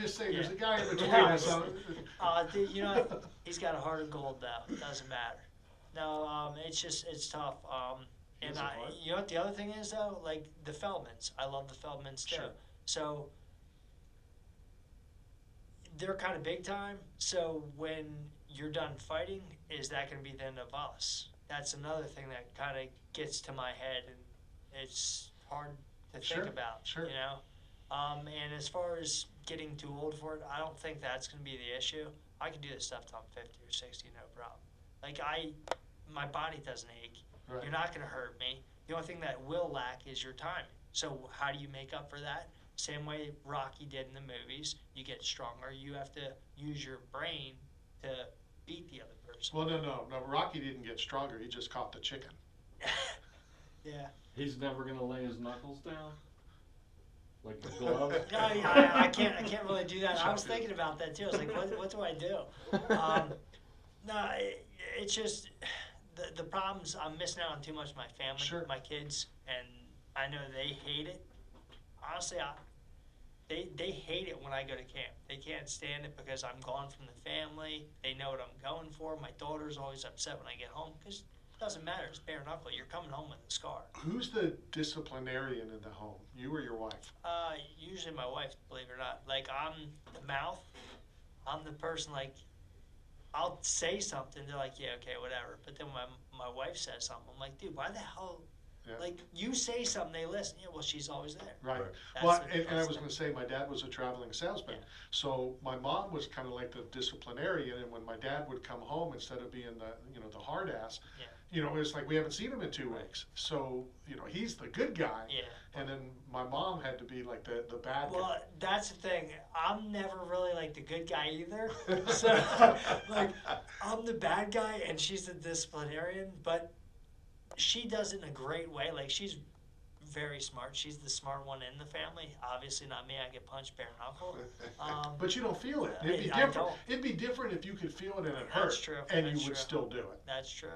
just say there's Yeah. a guy in between Yeah. us. Dude, you know, he's got a heart of gold though. It doesn't matter. No, it's tough. And has a heart. you know what the other thing is though, like the Feldmans. I love the Feldmans too. Sure. So they're kind of big time. So when you're done fighting, is that going to be the end of us? That's another thing that kind of gets to my head, and it's hard to Sure, think about. sure. You know. And as far as getting too old for it, I don't think that's going to be the issue. I can do this stuff till I'm 50 or 60, no problem. Like my body doesn't ache. Right. You're not going to hurt me. The only thing that will lack is your timing. So how do you make up for that? Same way Rocky did in the movies. You get stronger. You have to use your brain to beat the other person. Well, no. Rocky didn't get stronger. He just caught the chicken. Yeah. He's never gonna lay his knuckles down, like the glove. No, yeah, I can't really do that. I was thinking about that too. I was like, what do I do? No, it's just the problems. I'm missing out on too much of my family, Sure. my kids, and I know they hate it. Honestly, they hate it when I go to camp. They can't stand it because I'm gone from the family. They know what I'm going for. My daughter's always upset when I get home because it doesn't matter. It's bare knuckle. You're coming home with a scar. Who's the disciplinarian in the home? You or your wife? Usually my wife, believe it or not. Like, I'm the mouth. I'm the person, like, I'll say something. They're like, yeah, okay, whatever. But then when my wife says something, I'm like, dude, why the hell? Yeah. Like, you say something, they listen. Yeah, well, she's always there. Right. That's Well, the- and I that's was the- going to say, my dad was a traveling salesman. Yeah. So my mom was kind of like the disciplinarian, and when my dad would come home, instead of being the hard ass, Yeah. it's like we haven't seen him in 2 weeks. So, he's the good guy. Yeah. And then my mom had to be like the bad Well, guy. that's the thing. I'm never really like the good guy either. So, like, I'm the bad guy and she's the disciplinarian, but she does it in a great way. Like, she's very smart. She's the smart one in the family. Obviously, not me. I get punched bare knuckle. But you don't feel it. It'd be I different. don't. It'd be different if you could feel it and it That's hurt, true. and That's you would true. still do it. That's true.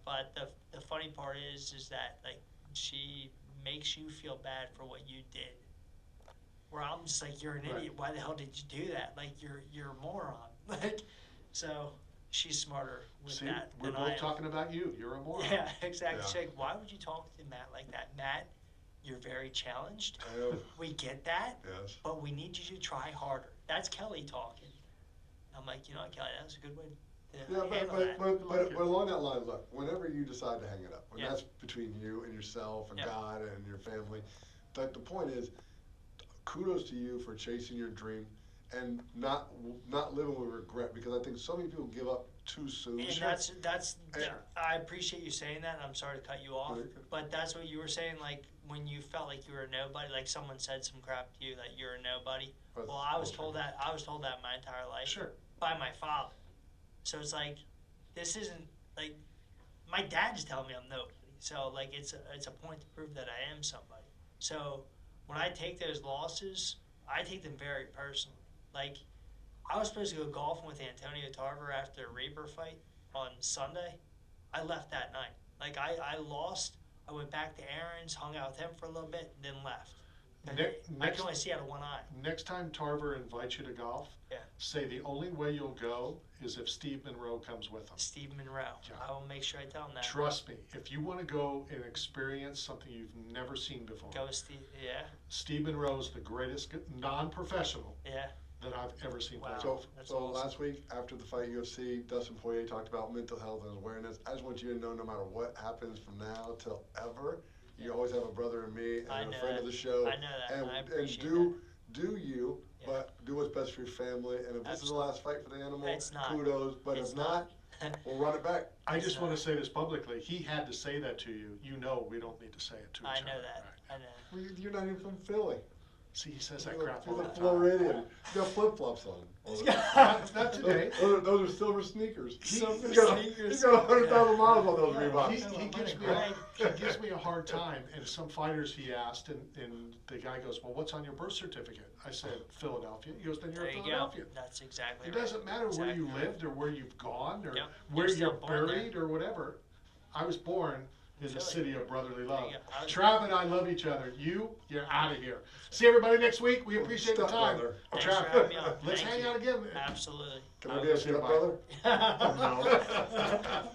But the funny part is that, like, she makes you feel bad for what you did. Where I'm just like, you're an Right. idiot. Why the hell did you do that? Like, you're a moron. Like, so she's smarter with See, that we're than both I am. talking about you. You're a moron. Yeah, exactly. Yeah. She's like, why would you talk to Matt like that? Matt, you're very challenged. I know. We get that, Yes. but we need you to try harder. That's Kelly talking. I'm like, you know what, Kelly, that was a good way to Yeah, handle that. but along that line, look, whenever you decide to hang it up, and Yeah. that's between you and yourself and Yeah. God and your family, the point is, kudos to you for chasing your dream and not living with regret, because I think so many people give up too soon. And that's I appreciate you saying that, and I'm sorry to cut you off, but that's what you were saying, like, when you felt like you were a nobody, like someone said some crap to you that you're a nobody. That's Well, I was bullshit. told that my entire life. Sure. By my father. So it's like, this isn't, like, my dad's telling me I'm nobody. So, like, it's a point to prove that I am somebody. So when I take those losses, I take them very personally. Like, I was supposed to go golfing with Antonio Tarver after a Reaper fight on Sunday. I left that night. Like, I lost. I went back to Aaron's, hung out with him for a little bit, and then left. I can only see out of one eye. Next time Tarver invites you to golf, Yeah. say the only way you'll go is if Steve Monroe comes with him. Steve Monroe. Yeah. I will make sure I tell him that. Trust me, if you want to go and experience something you've never seen before, Go with Steve. Yeah. Steve Monroe is the greatest non-professional Yeah. that I've ever seen play Wow. So, golf. That's so awesome. last week after the fight UFC, Dustin Poirier talked about mental health and awareness. I just want you to know, no matter what happens from now till ever, you always have a brother in me and I a know friend that. of the show. I know that, and I appreciate do you, Yeah. but do what's best for your family. And if this is the last fight for the animal, It's not. kudos. But It's if not, we'll run it back. I just It's want not. to say this publicly. He had to say that to you. You know we don't need to say it to each I other. know that. Right. I know. Well, you're not even from Philly. See, he says that You're crap all the the time. Floridian. You got flip flops on. Not today. Those are silver sneakers. Silver You got sneakers. 100,000 miles on those Yeah. Reeboks. He gives me a hard time, and some fighters he asked, and the guy goes, well, what's on your birth certificate? I said, Philadelphia. He goes, then you're There a you go. Philadelphia. That's exactly It right. doesn't matter where you Exactly right. lived or where you've gone or Yep. where You're still you're born there. buried or whatever. I was born in the Philly. city of brotherly There love. you go. Trav and I love each other. You're out of here. See everybody next week. We appreciate the time. Stepbrother. Thanks Trav, for having me on. let's Thank hang you. out again. Absolutely. Can I be a Okay, bye. stepbrother? No.